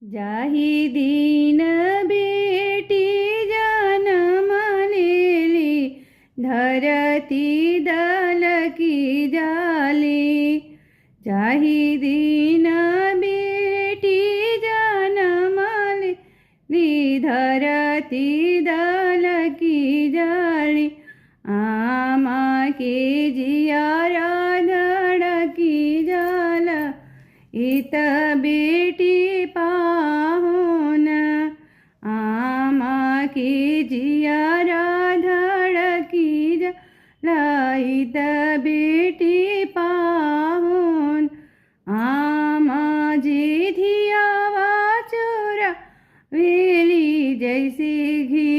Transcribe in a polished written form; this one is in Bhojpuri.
जाही दीन बेटी जन्म लेली, धरती दलकी जाली। जाही दीन बेटी जन्म लेली, धरती दलकी जाली। आमा के जियारा धड़की जाला, इत बेटी पाहुन। आमा के जियारा धड़की जाला, इत बेटी पाहुन। आमा जी धियावा चोरा वेली, जैसे घी